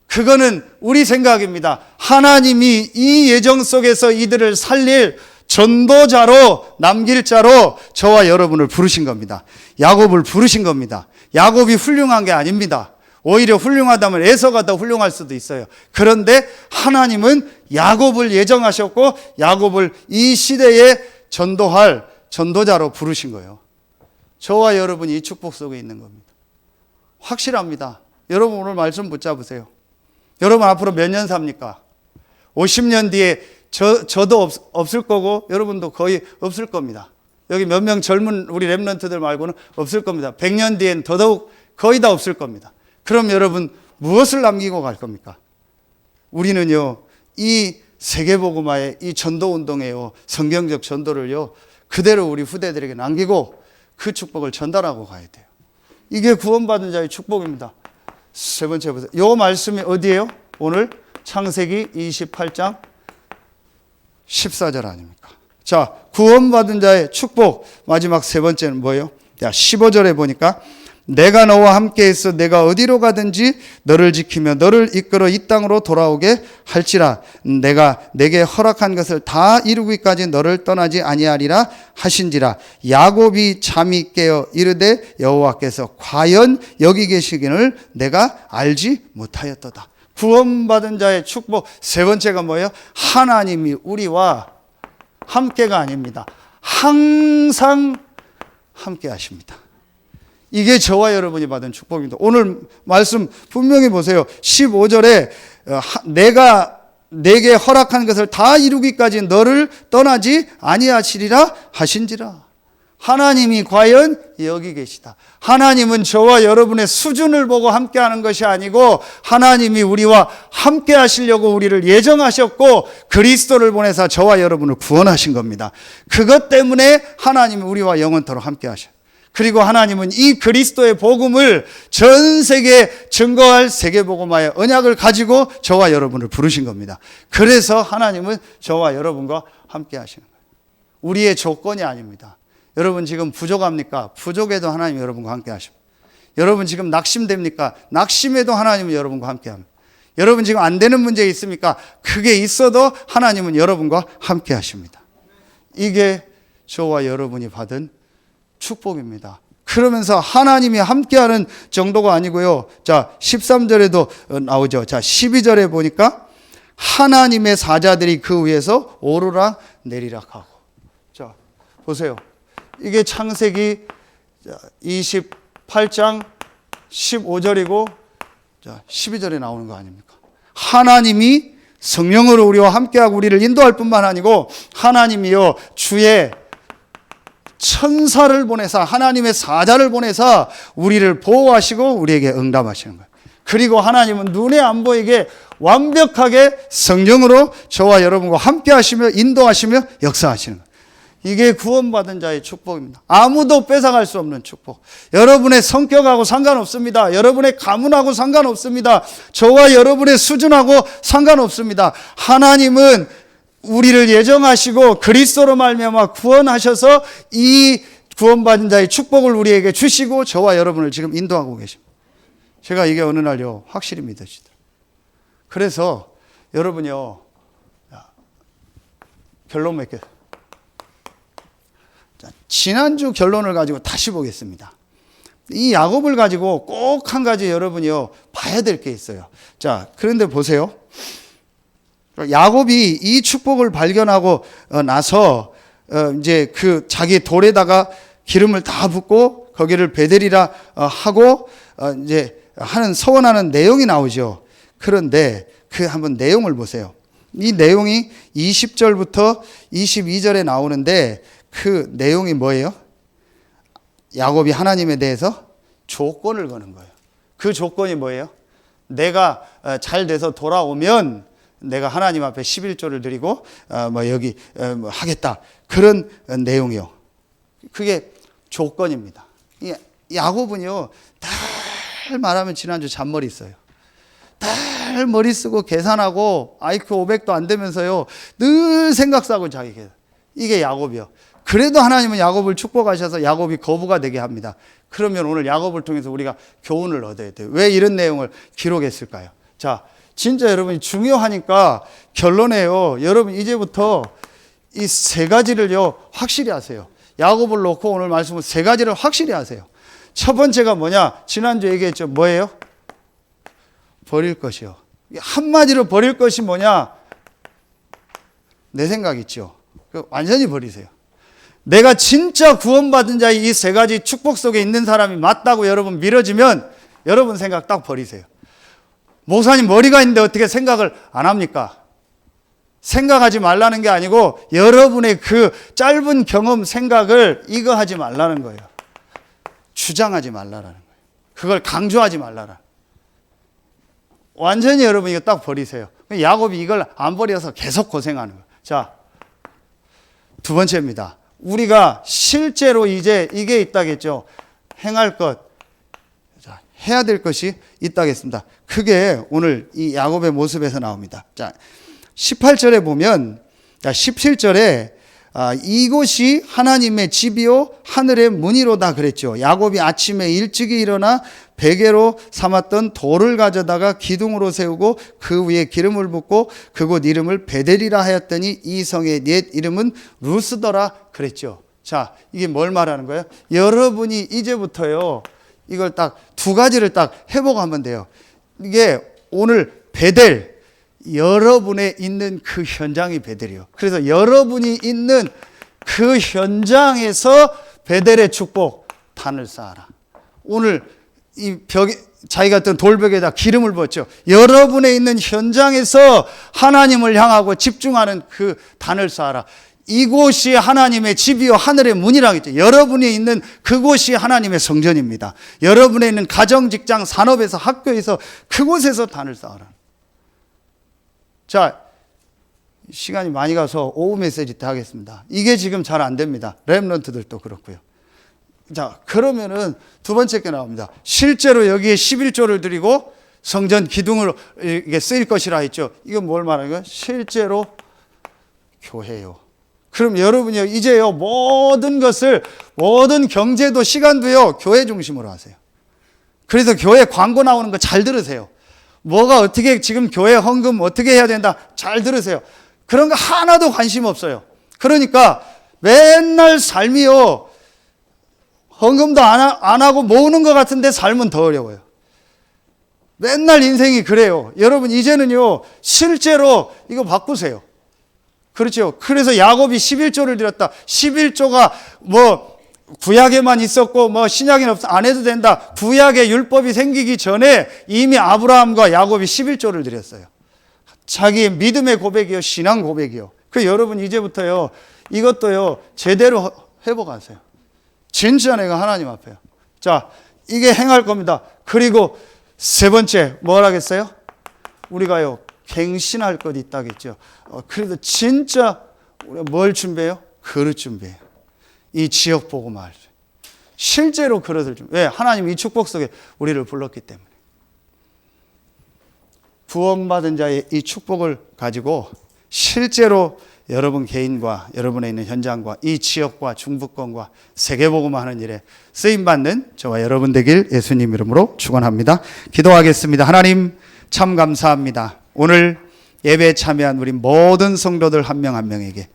그거는 우리 생각입니다. 하나님이 이 예정 속에서 이들을 살릴 전도자로 남길 자로 저와 여러분을 부르신 겁니다. 야곱을 부르신 겁니다. 야곱이 훌륭한 게 아닙니다. 오히려 훌륭하다면 에서가 더 훌륭할 수도 있어요. 그런데 하나님은 야곱을 예정하셨고 야곱을 이 시대에 전도할 전도자로 부르신 거예요. 저와 여러분이 이 축복 속에 있는 겁니다. 확실합니다. 여러분 오늘 말씀 붙잡으세요. 여러분 앞으로 몇 년 삽니까? 50년 뒤에 저도 없을 거고 여러분도 거의 없을 겁니다. 여기 몇 명 젊은 우리 랩런트들 말고는 없을 겁니다. 100년 뒤엔 더더욱 거의 다 없을 겁니다. 그럼 여러분 무엇을 남기고 갈 겁니까? 우리는요, 이 세계복음화의 이 전도운동에요, 성경적 전도를요, 그대로 우리 후대들에게 남기고 그 축복을 전달하고 가야 돼요. 이게 구원받은 자의 축복입니다. 세 번째 보세요. 이 말씀이 어디예요? 오늘 창세기 28장 14절 아닙니까? 자, 구원받은 자의 축복. 마지막 세 번째는 뭐예요? 15절에 보니까 내가 너와 함께 있어 내가 어디로 가든지 너를 지키며 너를 이끌어 이 땅으로 돌아오게 할지라. 내가 내게 허락한 것을 다 이루기까지 너를 떠나지 아니하리라 하신지라. 야곱이 잠이 깨어 이르되 여호와께서 과연 여기 계시기를 내가 알지 못하였도다. 구원받은 자의 축복. 세 번째가 뭐예요? 하나님이 우리와 함께가 아닙니다. 항상 함께 하십니다. 이게 저와 여러분이 받은 축복입니다. 오늘 말씀 분명히 보세요. 15절에 내가 내게 허락한 것을 다 이루기까지 너를 떠나지 아니하시리라 하신지라. 하나님이 과연 여기 계시다. 하나님은 저와 여러분의 수준을 보고 함께하는 것이 아니고 하나님이 우리와 함께 하시려고 우리를 예정하셨고 그리스도를 보내사 저와 여러분을 구원하신 겁니다. 그것 때문에 하나님이 우리와 영원토록 함께 하셔요. 그리고 하나님은 이 그리스도의 복음을 전 세계에 증거할 세계복음화의 언약을 가지고 저와 여러분을 부르신 겁니다. 그래서 하나님은 저와 여러분과 함께 하시는 거예요. 우리의 조건이 아닙니다. 여러분 지금 부족합니까? 부족해도 하나님이 여러분과 함께 하십니다. 여러분 지금 낙심됩니까? 낙심해도 하나님은 여러분과 함께 합니다. 여러분 지금 안 되는 문제 있습니까? 그게 있어도 하나님은 여러분과 함께 하십니다. 이게 저와 여러분이 받은 축복입니다. 그러면서 하나님이 함께하는 정도가 아니고요. 자, 13절에도 나오죠. 자, 12절에 보니까 하나님의 사자들이 그 위에서 오르락 내리락 하고. 자, 보세요. 이게 창세기 28장 15절이고 자, 12절에 나오는 거 아닙니까? 하나님이 성령으로 우리와 함께하고 우리를 인도할 뿐만 아니고 하나님이요 주의 천사를 보내사 하나님의 사자를 보내사 우리를 보호하시고 우리에게 응답하시는 거예요. 그리고 하나님은 눈에 안 보이게 완벽하게 성령으로 저와 여러분과 함께 하시며 인도하시며 역사하시는 거예요. 이게 구원받은 자의 축복입니다. 아무도 뺏어갈 수 없는 축복. 여러분의 성격하고 상관없습니다. 여러분의 가문하고 상관없습니다. 저와 여러분의 수준하고 상관없습니다. 하나님은 우리를 예정하시고 그리스도로 말미암아 구원하셔서 이 구원받은 자의 축복을 우리에게 주시고 저와 여러분을 지금 인도하고 계십니다. 제가 이게 어느 날요 확실히 믿으시더라고요. 그래서 여러분요 결론 맺게. 자, 지난주 결론을 가지고 다시 보겠습니다. 이 야곱을 가지고 꼭 한 가지 여러분이요 봐야 될 게 있어요. 자, 그런데 보세요. 야곱이 이 축복을 발견하고 나서 이제 그 자기 돌에다가 기름을 다 붓고 거기를 베델이라 하고 이제 하는 서원하는 내용이 나오죠. 그런데 그 한번 내용을 보세요. 이 내용이 20절부터 22절에 나오는데 그 내용이 뭐예요? 야곱이 하나님에 대해서 조건을 거는 거예요. 그 조건이 뭐예요? 내가 잘 돼서 돌아오면 내가 하나님 앞에 11조를 드리고 여기 하겠다. 그런 내용이요. 그게 조건입니다. 야곱은요 달 말하면 지난주 잔머리 있어요. 달 머리 쓰고 계산하고 IQ 500도 안 되면서요 늘 생각 싸고 자기 계산. 이게 야곱이요. 그래도 하나님은 야곱을 축복하셔서 야곱이 거부가 되게 합니다. 그러면 오늘 야곱을 통해서 우리가 교훈을 얻어야 돼요. 왜 이런 내용을 기록했을까요? 자, 진짜 여러분이 중요하니까 결론에요. 여러분 이제부터 이 세 가지를요 확실히 하세요. 야곱을 놓고 오늘 말씀은 세 가지를 확실히 하세요. 첫 번째가 뭐냐? 지난주 얘기했죠. 뭐예요? 버릴 것이요. 한마디로 버릴 것이 뭐냐? 내 생각 있죠. 완전히 버리세요. 내가 진짜 구원받은 자의 이 세 가지 축복 속에 있는 사람이 맞다고 여러분 믿어지면 여러분 생각 딱 버리세요. 목사님 머리가 있는데 어떻게 생각을 안 합니까? 생각하지 말라는 게 아니고 여러분의 그 짧은 경험 생각을 이거 하지 말라는 거예요. 주장하지 말라는 거예요. 그걸 강조하지 말라라. 완전히 여러분 이거 딱 버리세요. 야곱이 이걸 안 버려서 계속 고생하는 거예요. 자, 두 번째입니다. 우리가 실제로 이제 이게 있다겠죠. 행할 것, 자, 해야 될 것이 있다겠습니다. 그게 오늘 이 야곱의 모습에서 나옵니다. 자, 18절에 보면, 자, 17절에 이곳이 하나님의 집이요 하늘의 문이로다 그랬죠. 야곱이 아침에 일찍이 일어나 베개로 삼았던 돌을 가져다가 기둥으로 세우고 그 위에 기름을 붓고 그곳 이름을 베델이라 하였더니 이 성의 옛 이름은 루스더라 그랬죠. 자, 이게 뭘 말하는 거예요? 여러분이 이제부터요 이걸 딱 두 가지를 딱 회복하면 돼요. 이게 오늘 베델, 여러분의 있는 그 현장이 베델이요. 그래서 여러분이 있는 그 현장에서 베델의 축복 단을 쌓아라. 오늘 이 벽에 자기가 어떤 돌벽에다 기름을 부었죠. 여러분의 있는 현장에서 하나님을 향하고 집중하는 그 단을 쌓아라. 이곳이 하나님의 집이요 하늘의 문이라고 했죠. 여러분이 있는 그곳이 하나님의 성전입니다. 여러분의 있는 가정, 직장, 산업에서, 학교에서 그곳에서 단을 쌓아라. 자, 시간이 많이 가서 오후 메시지 때 하겠습니다. 이게 지금 잘 안 됩니다. 렘넌트들도 그렇고요. 자, 그러면은 두 번째 게 나옵니다. 실제로 여기에 11조를 드리고 성전 기둥으로 이게 쓰일 것이라 했죠. 이건 뭘 말하는 거예요? 실제로 교회요. 그럼 여러분이요, 이제요, 모든 것을, 모든 경제도 시간도요, 교회 중심으로 하세요. 그래서 교회 광고 나오는 거 잘 들으세요. 뭐가 어떻게 지금 교회 헌금 어떻게 해야 된다. 잘 들으세요. 그런 거 하나도 관심 없어요. 그러니까 맨날 삶이요. 헌금도 안 하고 모으는 것 같은데 삶은 더 어려워요. 맨날 인생이 그래요. 여러분 이제는요. 실제로 이거 바꾸세요. 그렇죠. 그래서 야곱이 11조를 드렸다. 11조가 뭐 구약에만 있었고 뭐 신약에는 없어 안 해도 된다. 구약의 율법이 생기기 전에 이미 아브라함과 야곱이 11조를 드렸어요. 자기의 믿음의 고백이요, 신앙 고백이요. 그 여러분 이제부터요, 이것도요 제대로 회복하세요. 진짜 내가 하나님 앞에요. 자, 이게 행할 겁니다. 그리고 세 번째 뭘 하겠어요? 우리가요 갱신할 것 있다겠죠. 그래도 진짜 우리가 뭘 준비해요? 그릇 준비해요. 이 지역 보고 말. 실제로 그릇을 좀. 왜? 하나님 이 축복 속에 우리를 불렀기 때문에. 구원받은 자의 이 축복을 가지고 실제로 여러분 개인과 여러분의 있는 현장과 이 지역과 중부권과 세계복음 하는 일에 쓰임받는 저와 여러분 되길 예수님 이름으로 축원합니다. 기도하겠습니다. 하나님 참 감사합니다. 오늘 예배에 참여한 우리 모든 성도들 한 명 한 명에게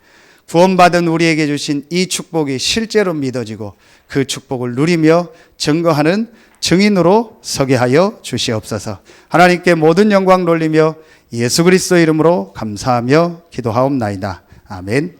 구원받은 우리에게 주신 이 축복이 실제로 믿어지고 그 축복을 누리며 증거하는 증인으로 서게 하여 주시옵소서. 하나님께 모든 영광 돌리며 예수 그리스도 이름으로 감사하며 기도하옵나이다. 아멘.